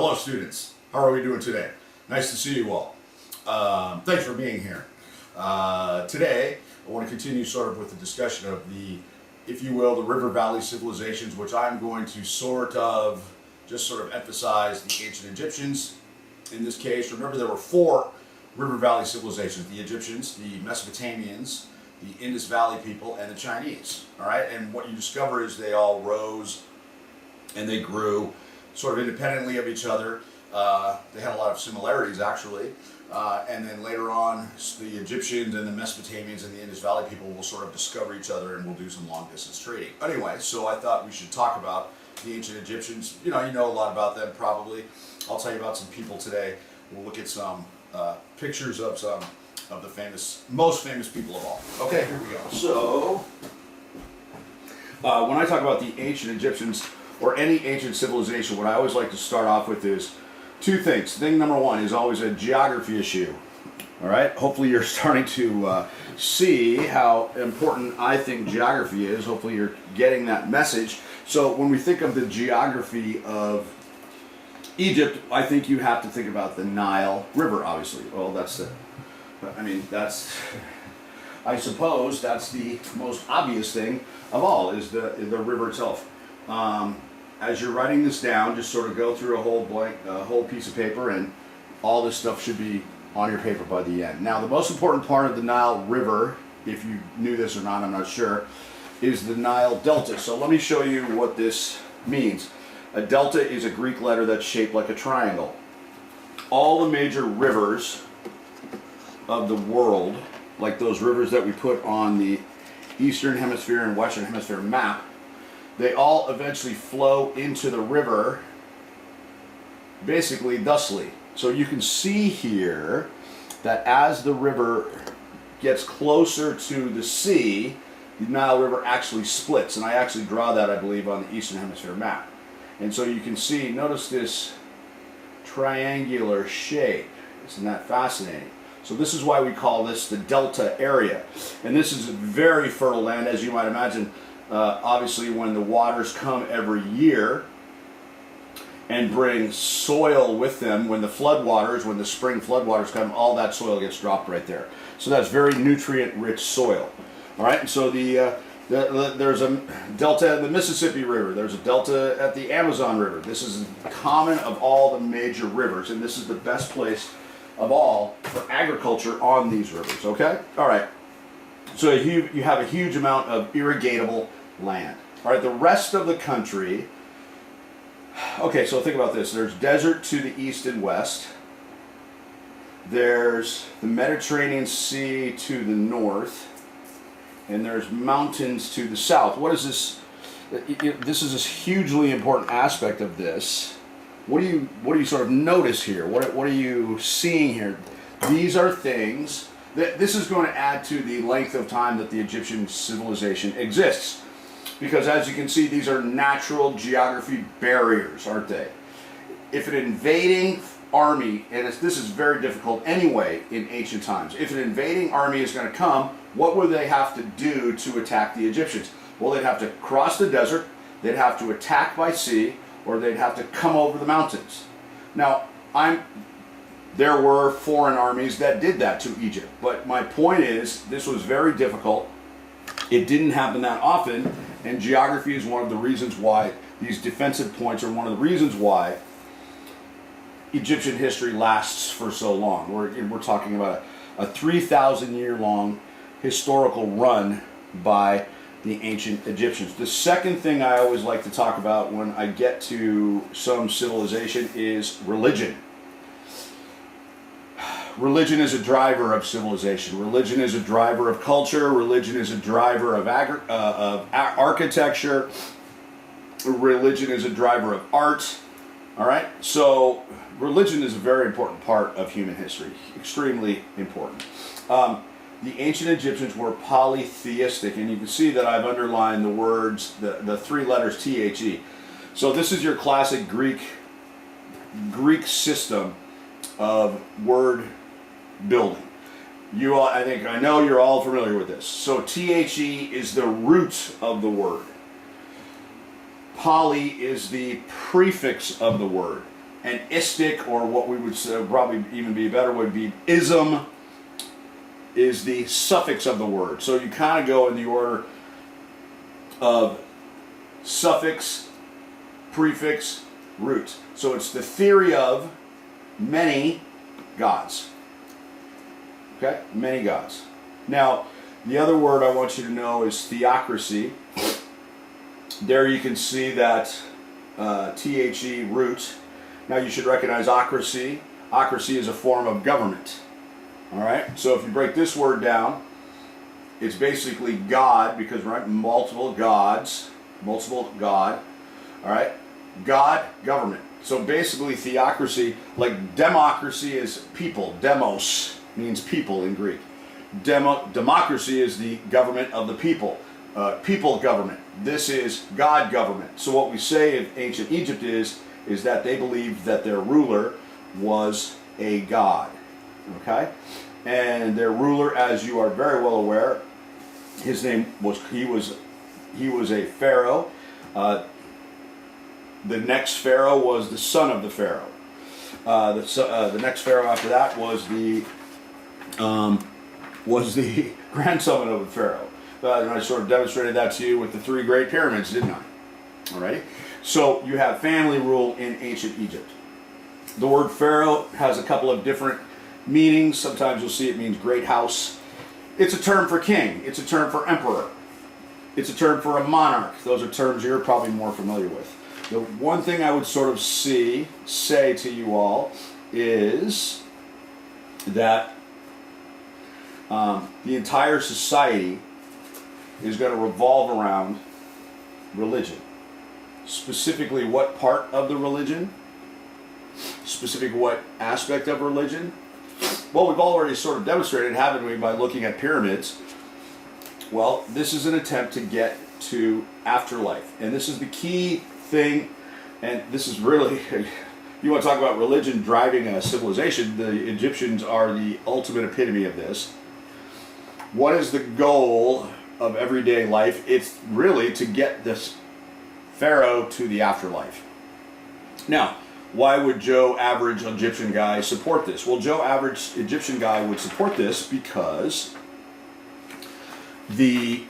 Hello students, how are we doing today? Nice to see you all. Thanks for being here. Today I want to continue sort of with the discussion of the, if you will, the River Valley civilizations, which I'm going to sort of emphasize the ancient Egyptians. In this case, remember there were 4 River Valley civilizations: the Egyptians, the Mesopotamians, the Indus Valley people, and the Chinese. All right, and what you discover is they all rose and they grew sort of independently of each other. They had a lot of similarities, actually. And then later on, the Egyptians and the Mesopotamians and the Indus Valley people will sort of discover each other, and we'll do some long-distance trading. Anyway, so I thought we should talk about the ancient Egyptians. You know a lot about them, probably. I'll tell you about some people today. We'll look at some pictures of some of the most famous people of all. Okay, here we go. So, when I talk about the ancient Egyptians, or any ancient civilization, what I always like to start off with is 2 things. Thing number 1 is always a geography issue. All right. Hopefully you're starting to see how important I think geography is. Hopefully you're getting that message. So when we think of the geography of Egypt, I think you have to think about the Nile River, obviously. Well, I suppose that's the most obvious thing of all, is the river itself. As you're writing this down, just sort of go through a whole piece of paper, and all this stuff should be on your paper by the end. Now, the most important part of the Nile River, if you knew this or not, I'm not sure, is the Nile Delta. So let me show you what this means. A delta is a Greek letter that's shaped like a triangle. All the major rivers of the world, like those rivers that we put on the Eastern Hemisphere and Western Hemisphere map, they all eventually flow into the river, basically thusly. So you can see here that as the river gets closer to the sea, the Nile River actually splits. And I actually draw that, I believe, on the Eastern Hemisphere map. And so you can see, notice this triangular shape. Isn't that fascinating? So this is why we call this the Delta area. And this is very fertile land, as you might imagine. Obviously, when the waters come every year and bring soil with them, when the spring floodwaters come, all that soil gets dropped right there. So that's very nutrient-rich soil. All right, and so there's a delta at the Mississippi River. There's a delta at the Amazon River. This is common of all the major rivers, and this is the best place of all for agriculture on these rivers. Okay, all right. So you have a huge amount of irrigatable land. All right, the rest of the country, okay, so think about this. There's desert to the east and west. There's the Mediterranean Sea to the north. And there's mountains to the south. What is this? This is a hugely important aspect of this. What do you sort of notice here? What are you seeing here? These are things that this is going to add to the length of time that the Egyptian civilization exists. Because as you can see, these are natural geography barriers, aren't they? If an invading army, and this is very difficult anyway in ancient times, if an invading army is going to come, what would they have to do to attack the Egyptians? Well, they'd have to cross the desert, they'd have to attack by sea, or they'd have to come over the mountains. Now, there were foreign armies that did that to Egypt, but my point is, this was very difficult. It didn't happen that often, and geography is one of the reasons why these defensive points are one of the reasons why Egyptian history lasts for so long. We're talking about a 3,000-year-long historical run by the ancient Egyptians. The second thing I always like to talk about when I get to some civilization is religion. Religion is a driver of civilization. Religion is a driver of culture. Religion is a driver of architecture. Religion is a driver of art. All right? So religion is a very important part of human history. Extremely important. The ancient Egyptians were polytheistic, and you can see that I've underlined the words, the 3 letters THE. So this is your classic Greek system of word building. I know you're all familiar with this. So THE is the root of the word. Poly is the prefix of the word. And istic, or what we would say, probably even be better, would be ism, is the suffix of the word. So you kind of go in the order of suffix, prefix, root. So it's the theory of many gods. Okay? Many gods. Now, the other word I want you to know is theocracy. There you can see that THE root. Now you should recognize ocracy. Ocracy is a form of government. All right? So if you break this word down, it's basically God, because right, multiple gods, multiple God. All right? God, government. So basically theocracy, like democracy is people. Demos means people in Greek. Democracy is the government of the people. People government. This is God government. So what we say in ancient Egypt is that they believed that their ruler was a god. Okay? And their ruler, as you are very well aware, his name was, he was a pharaoh. The next pharaoh was the son of the pharaoh. The next pharaoh after that was the grandson of the pharaoh. And I sort of demonstrated that to you with the 3 Great Pyramids, didn't I? Alrighty. So you have family rule in ancient Egypt. The word pharaoh has a couple of different meanings. Sometimes you'll see it means great house. It's a term for king. It's a term for emperor. It's a term for a monarch. Those are terms you're probably more familiar with. The one thing I would sort of say to you all is that the entire society is going to revolve around religion. Specifically, what part of the religion? Specific what aspect of religion? Well, we've already sort of demonstrated, haven't we, by looking at pyramids. Well, this is an attempt to get to afterlife. And this is the key thing, and this is really, you want to talk about religion driving a civilization, the Egyptians are the ultimate epitome of this. What is the goal of everyday life? It's really to get this pharaoh to the afterlife. Now, why would Joe average Egyptian guy support this? Well, Joe average Egyptian guy would support this because if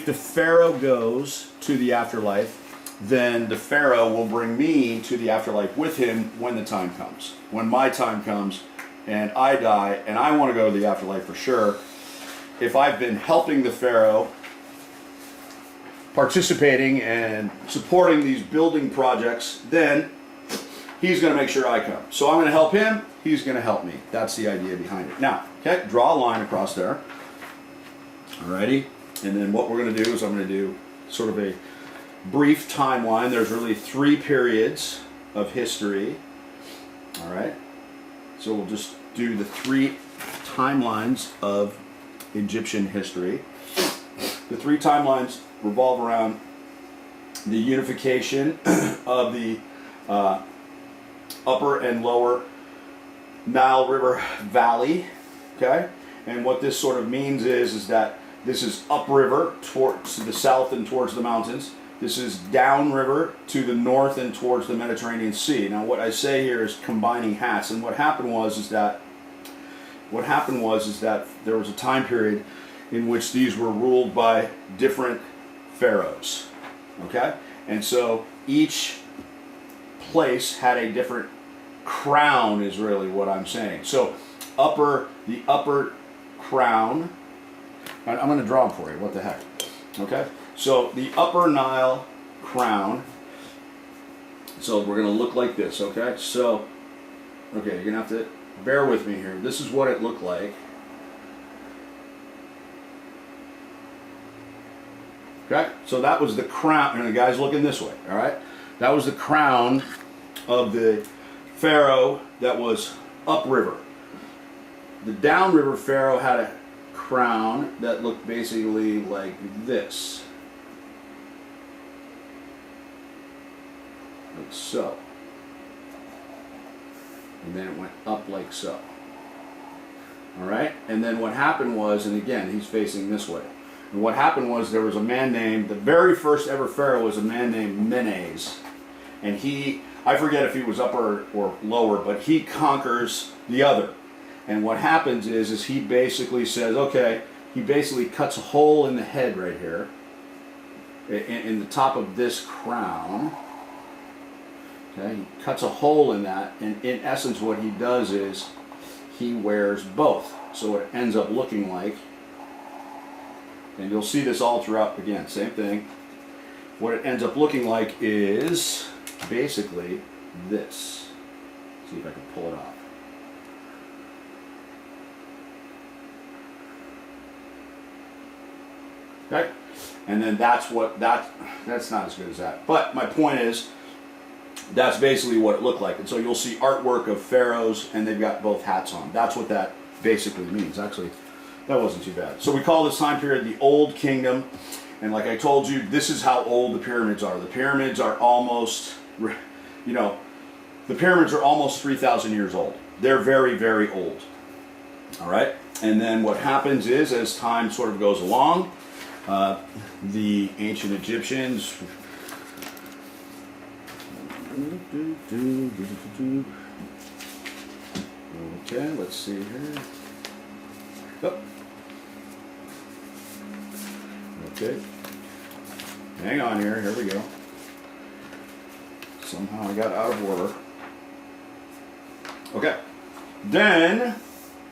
the pharaoh goes to the afterlife, then the pharaoh will bring me to the afterlife with him when the time comes. When my time comes and I die and I want to go to the afterlife for sure, if I've been helping the pharaoh, participating and supporting these building projects, then he's going to make sure I come. So I'm going to help him, he's going to help me. That's the idea behind it. Now, okay, draw a line across there. Alrighty, and then what we're going to do is I'm going to do sort of a brief timeline. There's really 3 periods of history. Alright, so we'll just do the 3 timelines of Egyptian history. The 3 timelines revolve around the unification of the upper and lower Nile River Valley. Okay, and what this sort of means is that this is upriver towards the south and towards the mountains. This is downriver to the north and towards the Mediterranean Sea. Now, what I say here is combining hats, and what happened was that there was a time period in which these were ruled by different pharaohs. Okay, and so each place had a different crown, is really what I'm saying. So the upper crown. I'm going to draw them for you. What the heck? Okay, so the upper Nile crown. So we're going to look like this. Okay, so you're going to have to bear with me here. This is what it looked like. Okay, so that was the crown, and the guy's looking this way, all right? That was the crown of the pharaoh that was upriver. The downriver pharaoh had a crown that looked basically like this. Like so. And then it went up like so. All right? And then what happened was, and again, he's facing this way. And what happened was there was a man named, the very first ever pharaoh was a man named Menes. And he I forget if he was upper or lower, but he conquers the other. And what happens is he basically says, okay, he basically cuts a hole in the head right here, in the top of this crown. Okay, he cuts a hole in that, and in essence what he does is he wears both. So it ends up looking like, and you'll see this all throughout, again, same thing. What it ends up looking like is basically this. See if I can pull it off. Okay, and then that's not as good as that. But my point is, that's basically what it looked like. And so you'll see artwork of pharaohs, and they've got both hats on. That's what that basically means. Actually, that wasn't too bad. So we call this time period the Old Kingdom. And like I told you, this is how old the pyramids are. The pyramids are almost, the pyramids are almost 3,000 years old. They're very, very old. All right? And then what happens is, as time sort of goes along, the ancient Egyptians, okay, let's see here. Oh. Okay. Hang on here. Here we go. Somehow I got out of order. Okay. Then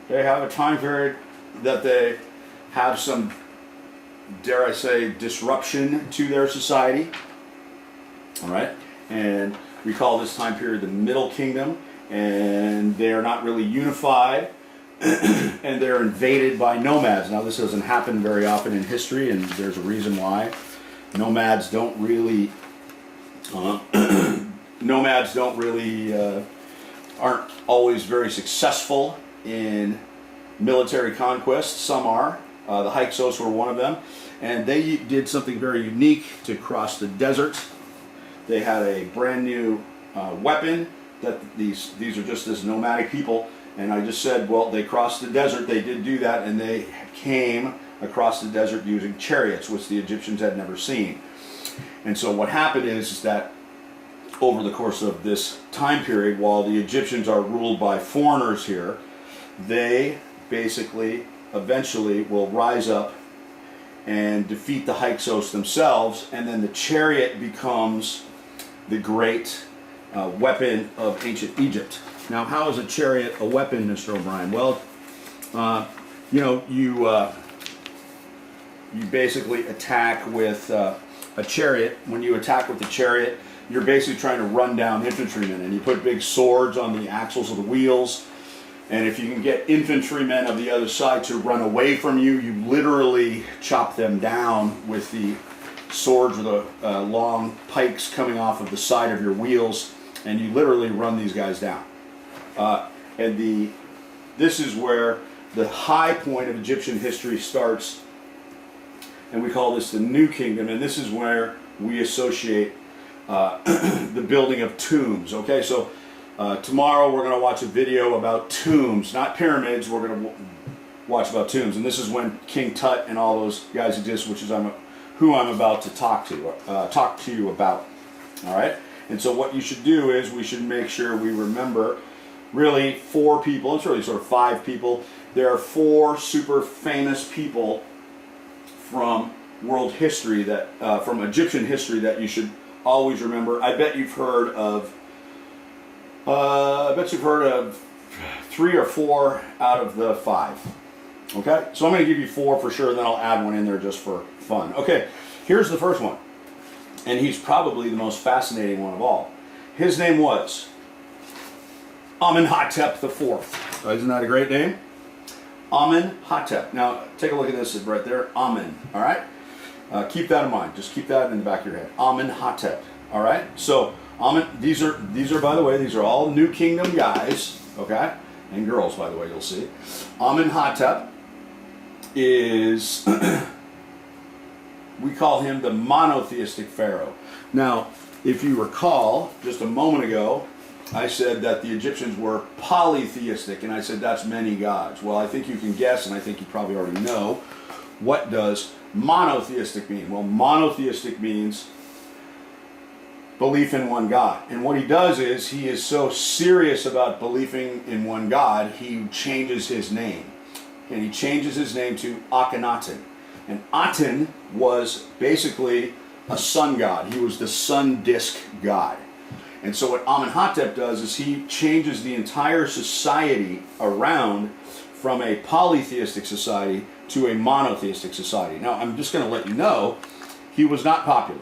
they have a time period that they have some, dare I say, disruption to their society. All right. And we call this time period the Middle Kingdom. And they are not really unified. And they're invaded by nomads. Now, this doesn't happen very often in history, and there's a reason why. Nomads don't really aren't always very successful in military conquest. Some are. The Hyksos were one of them, and they did something very unique to cross the desert. They had a brand new weapon that these are just this nomadic people. And I just said, well, they crossed the desert. They did do that, and they came across the desert using chariots, which the Egyptians had never seen. And so what happened is that over the course of this time period, while the Egyptians are ruled by foreigners here, they basically eventually will rise up and defeat the Hyksos themselves, and then the chariot becomes the great weapon of ancient Egypt. Now, how is a chariot a weapon, Mr. O'Brien? Well, you basically attack with a chariot. When you attack with the chariot, you're basically trying to run down infantrymen, and you put big swords on the axles of the wheels. And if you can get infantrymen of the other side to run away from you, you literally chop them down with the swords or the long pikes coming off of the side of your wheels, and you literally run these guys down. This is where the high point of Egyptian history starts, and we call this the New Kingdom, and this is where we associate the building of tombs. Okay, so tomorrow we're going to watch a video about tombs, not pyramids. We're going to watch about tombs, and this is when King Tut and all those guys exist, which is who I'm about to talk to you about. All right, and so what you should do is we should make sure we remember really 4 people. It's really sort of 5 people. There are 4 super famous people from world history from Egyptian history that you should always remember. I bet you've heard of 3 or 4 out of the 5. Okay, so I'm going to give you 4 for sure, and then I'll add one in there just for fun. Okay, here's the first one, and he's probably the most fascinating one of all. His name was Amenhotep IV. Isn't that a great name? Amenhotep. Now, take a look at this right there. Amen. All right? Keep that in mind. Just keep that in the back of your head. Amenhotep. All right? So, these are, by the way, these are all New Kingdom guys. Okay? And girls, by the way, you'll see. Amenhotep is, we call him the monotheistic pharaoh. Now, if you recall, just a moment ago, I said that the Egyptians were polytheistic, and I said that's many gods. Well, I think you can guess, and I think you probably already know, what does monotheistic mean? Well, monotheistic means belief in one God. And what he does is he is so serious about believing in one God, he changes his name. And he changes his name to Akhenaten. And Aten was basically a sun god. He was the sun disk god. And so what Amenhotep does is he changes the entire society around from a polytheistic society to a monotheistic society. Now, I'm just going to let you know, he was not popular.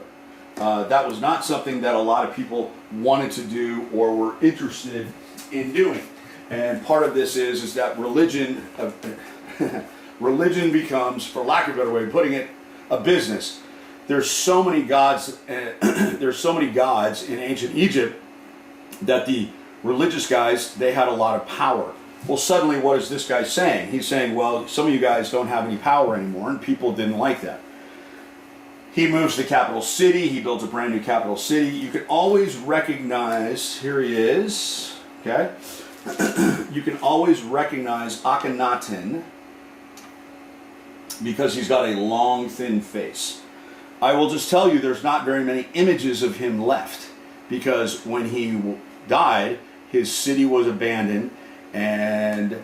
That was not something that a lot of people wanted to do or were interested in doing. And part of this is that religion, religion becomes, for lack of a better way of putting it, a business. There's so many gods. There's so many gods in ancient Egypt that the religious guys, they had a lot of power. Well, suddenly, what is this guy saying? He's saying, well, some of you guys don't have any power anymore, and people didn't like that. He moves to the capital city. He builds a brand new capital city. You can always recognize, here he is, okay? You can always recognize Akhenaten because he's got a long, thin face. I will just tell you there's not very many images of him left because when he died, his city was abandoned and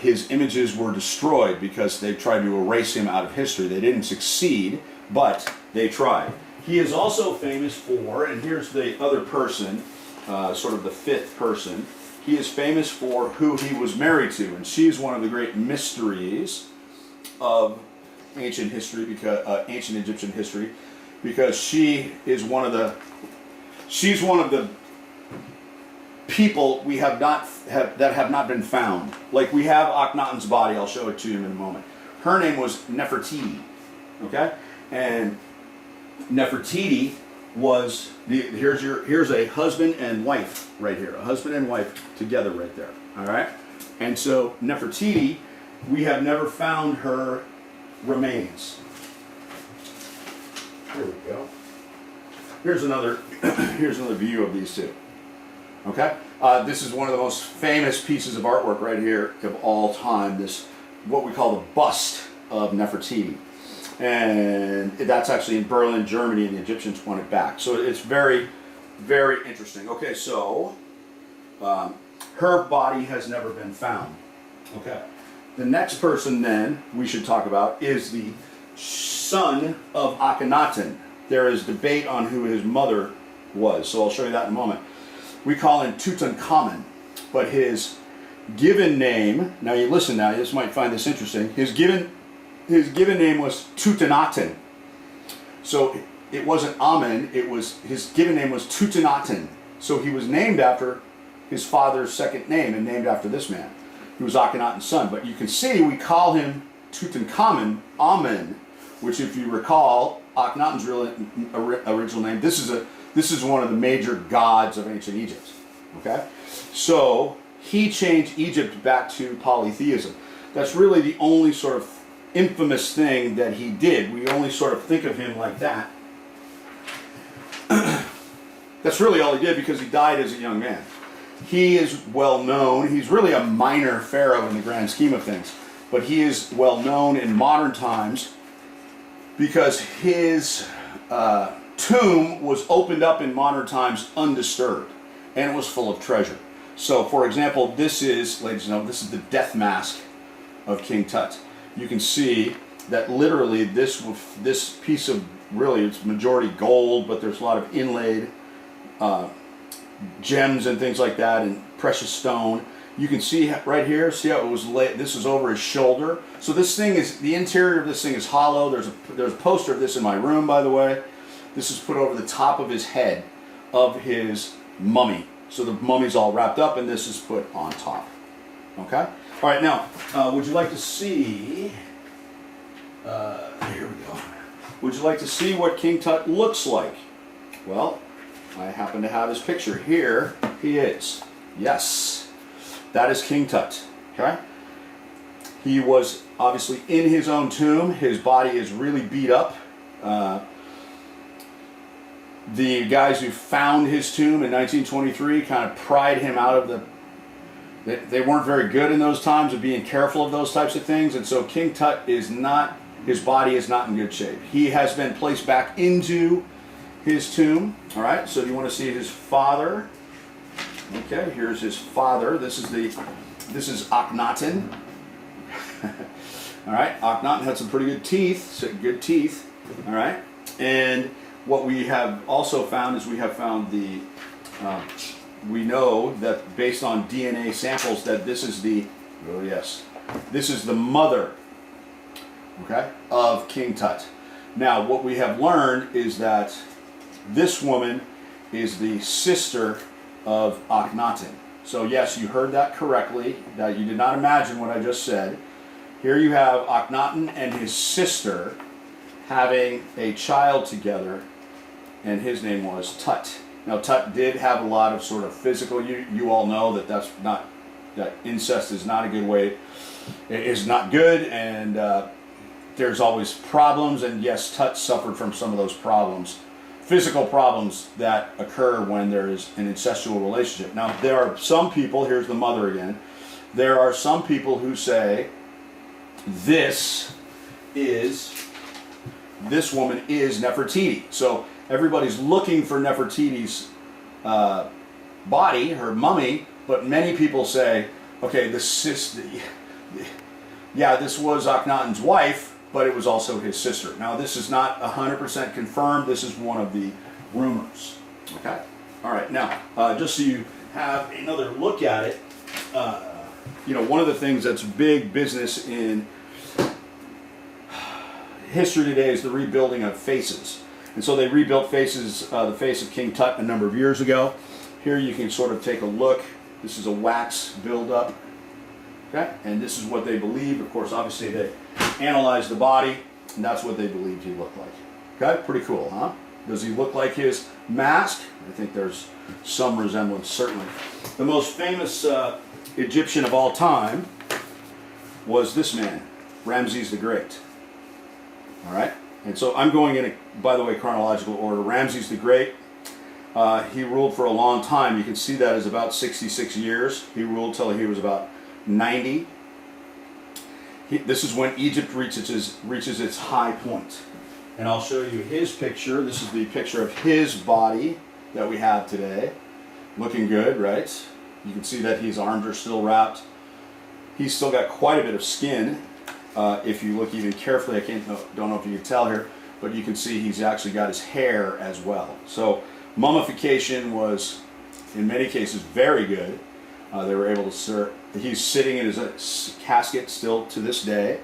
his images were destroyed because they tried to erase him out of history. They didn't succeed, but they tried. He is also famous for, and here's the other person, sort of the fifth person, he is famous for who he was married to, and she's one of the great mysteries of ancient history, because ancient Egyptian history, because she's one of the people we have not that have not been found. Like we have Akhenaten's body. I'll show it to you in a moment. Her name was Nefertiti. Okay, and Nefertiti was here's a husband and wife right here, a husband and wife together right there. All right, and so Nefertiti, we have never found her remains. Here we go. Here's another view of these two. Okay, this is one of the most famous pieces of artwork right here of all time. This, what we call the bust of Nefertiti, and that's actually in Berlin, Germany, and the Egyptians want it back. So it's very, very interesting. Okay, so her body has never been found. Okay, the next person then we should talk about is the son of Akhenaten. There is debate on who his mother was, so I'll show you that in a moment. We call him Tutankhamun, but his given name, now you listen now, you just might find this interesting, his given name was Tutankaten. So it wasn't Amen, his given name was Tutankaten. So he was named after his father's second name and named after this man. He was Akhenaten's son, but you can see we call him Tutankhamun, Amen, which if you recall, Akhenaten's original name, this is one of the major gods of ancient Egypt. Okay? So he changed Egypt back to polytheism. That's really the only sort of infamous thing that he did. We only sort of think of him like that. That's really all he did because he died as a young man. He is well known. He's really a minor pharaoh in the grand scheme of things. But he is well known in modern times because his tomb was opened up in modern times undisturbed, and it was full of treasure. So, for example, this is, ladies and gentlemen, this is the death mask of King Tut. You can see that literally this piece of, really, it's majority gold, but there's a lot of inlaid gems and things like that, and precious stone. You can see right here, see how it was laid, this is over his shoulder. So this thing is, the interior of this thing is hollow. There's a poster of this in my room, by the way. This is put over the top of his head of his mummy. So the mummy's all wrapped up and this is put on top. Okay? All right, now, would you like to see, here we go. Would you like to see what King Tut looks like? Well, I happen to have his picture here. He is. Yes. That is King Tut, okay? He was obviously in his own tomb. His body is really beat up. The guys who found his tomb in 1923 kind of pried him out of they weren't very good in those times of being careful of those types of things, and so King Tut is not, his body is not in good shape. He has been placed back into his tomb. All right, so do you want to see his father? Okay, here's his father. This is Akhenaten. All right, Akhenaten had some pretty good teeth, all right. And what we have also found is we know that based on DNA samples that this is the mother, okay, of King Tut. Now, what we have learned is that this woman is the sister of Akhenaten. So yes, you heard that correctly. That you did not imagine what I just said. Here you have Akhenaten and his sister having a child together, and his name was Tut. Now Tut did have a lot of sort of physical. You all know that incest is not a good way. It is not good, and there's always problems. And yes, Tut suffered from some of those problems, physical problems that occur when there is an incestual relationship. Now there are some people. Here's the mother again. There are some people who say this woman is Nefertiti. So everybody's looking for Nefertiti's body, her mummy, but many people say, okay, this was Akhenaten's wife, but it was also his sister. Now this is not 100% confirmed. This is one of the rumors. Okay. All right. Now, just so you have another look at it, one of the things that's big business in history today is the rebuilding of faces. And so they rebuilt the face of King Tut a number of years ago. Here you can sort of take a look. This is a wax buildup. Okay? And this is what they believe. Of course, obviously they analyzed the body, and that's what they believed he looked like. Okay? Pretty cool, huh? Does he look like his mask? I think there's some resemblance, certainly. The most famous Egyptian of all time was this man, Ramses the Great. All right? And so I'm going in, by the way, chronological order. Ramses the Great, he ruled for a long time. You can see that as about 66 years. He ruled till he was about 90. This is when Egypt reaches its high point. And I'll show you his picture. This is the picture of his body that we have today. Looking good, right? You can see that his arms are still wrapped. He's still got quite a bit of skin. If you look even carefully, don't know if you can tell here, but you can see he's actually got his hair as well. So mummification was, in many cases, very good. They were able to he's sitting in his casket still to this day.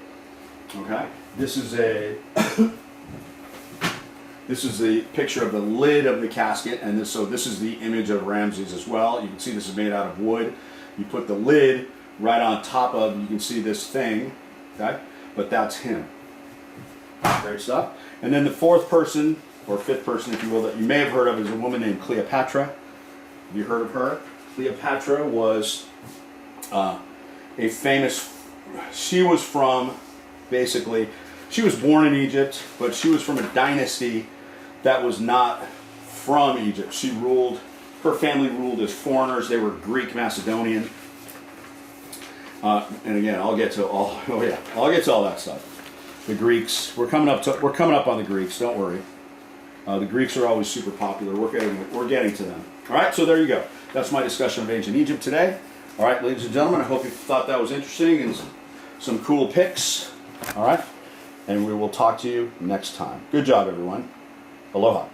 Okay, this is the picture of the lid of the casket, and this is the image of Ramses as well. You can see this is made out of wood. You put the lid right on top of, you can see this thing. Okay, but that's him. Great stuff. And then the fourth person, or fifth person, if you will, that you may have heard of is a woman named Cleopatra. Have you heard of her? Cleopatra was a famous. She was born in Egypt, but she was from a dynasty that was not from Egypt. Her family ruled as foreigners. They were Greek Macedonian. And again, I'll get to all that stuff. The Greeks, we're coming up on the Greeks. Don't worry. The Greeks are always super popular. We're getting to them. All right, so there you go. That's my discussion of ancient Egypt today. All right, ladies and gentlemen, I hope you thought that was interesting and some cool pics. All right, and we will talk to you next time. Good job, everyone. Aloha.